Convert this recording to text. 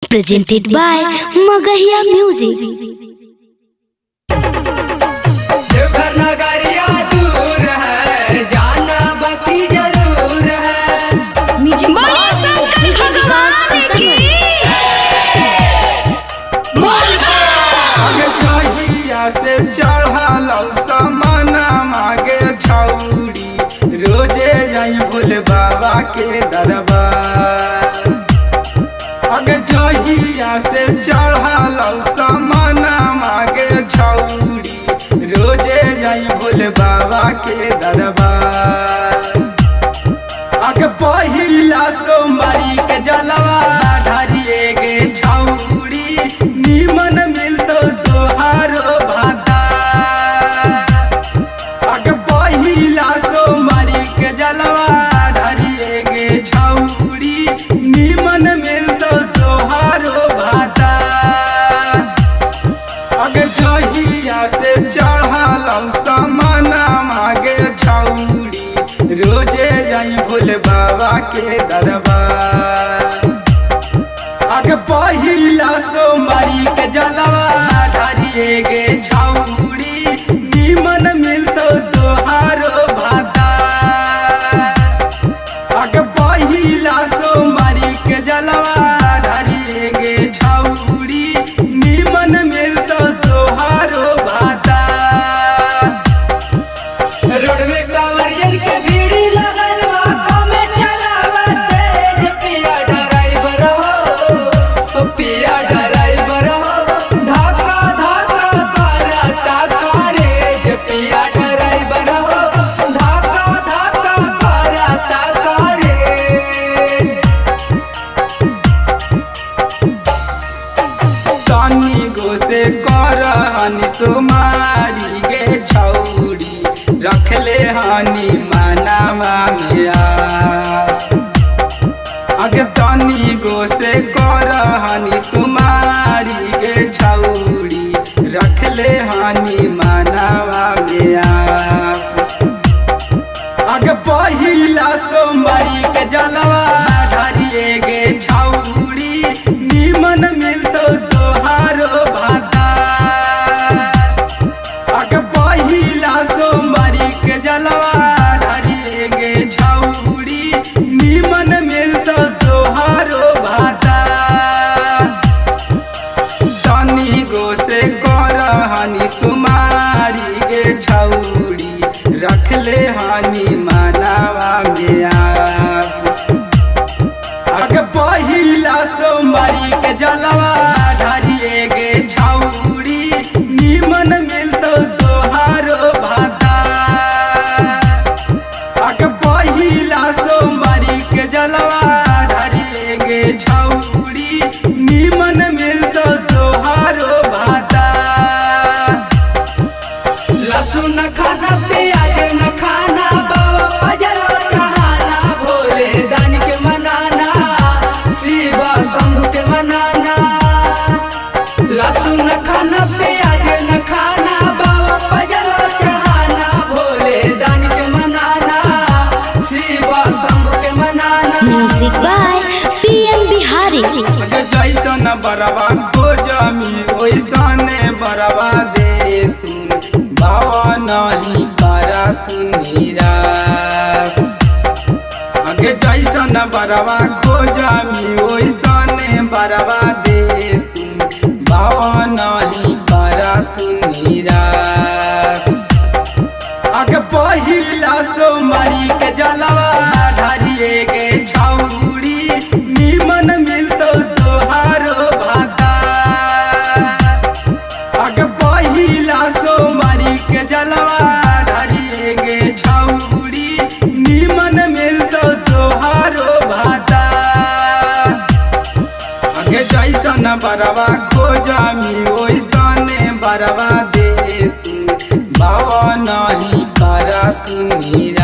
presented by Magahiya Music. Deoghar नगरिया दूर है, जाना बाकी जरूर है। बोलिए शंकर भगवान की। आगे चहिया से चढ़ालौ समाना मागे छौरी, रोजे जाई भोले बाबा के दरबार। आगे चहिया से चढ़ालौ समाना मागे छौरी, रोजे जाई भोले बाबा के दरबार। आगे पहिला सोमवारी के जलवा ढारिए गे छौरी, निमन मिलतो तोहारो भाता। आगे पहिला सोमवारी के जलवा ढारिए गे छौरी, निमन मिलतो तोहारो भाता। आगे जहिया से चढ़ालौ समाना मागे छौरी, रोजे जाई भोले बाबा के दरबार। आगे पहिला सोमवारी के जलवा ढारिए गे छौरी, निमन मिलतो तोहारो भाता। आगे पहिला सोमवारी के जलवा ढारिए गे छौरी, निमन मिलतो तोहारो भाता। रोड में कांवरियन के भीड़ लगल बा, कमे चलावा तेज, पिया ड्राइवर हो, ओ पिया ड्राइवर हो। धक्का धक्का करता कॉलेज, पिया ड्राइवर हो, धक्का धक्का करता कॉलेज। तनी गो से करहनी सोमारी गे छौरी, रखले हनी मानावा में आस। आगे तनी गो से करहनी सोमारी गे छौरी, रखले हनी मानावा में आस। आगे पहिला सोमवारी के जलवा ढारिए गे छौरी, निमन मिलतो तोहारो भाता। आगे पहिला सोमवारी के जलवा ढारिए गे छौरी, निमन मिलतो तोहारो भाता। तनी गो से करहनी सुमारी गे छौरी, रखले हनी मानावा में आस। आगे पहिला सोमवारी के जलवा ढारिए गे छौरी, निमन मिलतो तोहारो भाता। आगे पहिला सोमवारी के जलवा ढारिए गे छौरी, निमन मिलतो तोहारो भाता। लहसुन न खाना, प्याज न खाना, बाबा बजरो चढ़ाना, भोले दानी के मनाना, शिव शंभु के मनाना। लहसुन न खाना, प्याज न खाना, बाबा बजरो चढ़ाना, भोले दानी के मनाना, शिव शंभु के मनाना। Music by PM Bihari. आगे जैसन बरवा खोजमी ओइसने बरवा दे तू, बाबा नहीं पारा तू निराश। आगे जैसन बरवा खोजमी ओइसने बरवा दे तू, बाबा नहीं पारा तू निराश। आगे पहिला सोमवारी के जलवा ढारिए गे छौरी, निमन मिलतो तोहारो भाता। आगे पहिला सोमवारी के जलवा ढारिए गे छौरी, निमन मिलतो तोहारो भाता। आगे जैसन बरवा खोजमी ओइसने बरवा दे तू, बाबा नहीं पारा तू निराश।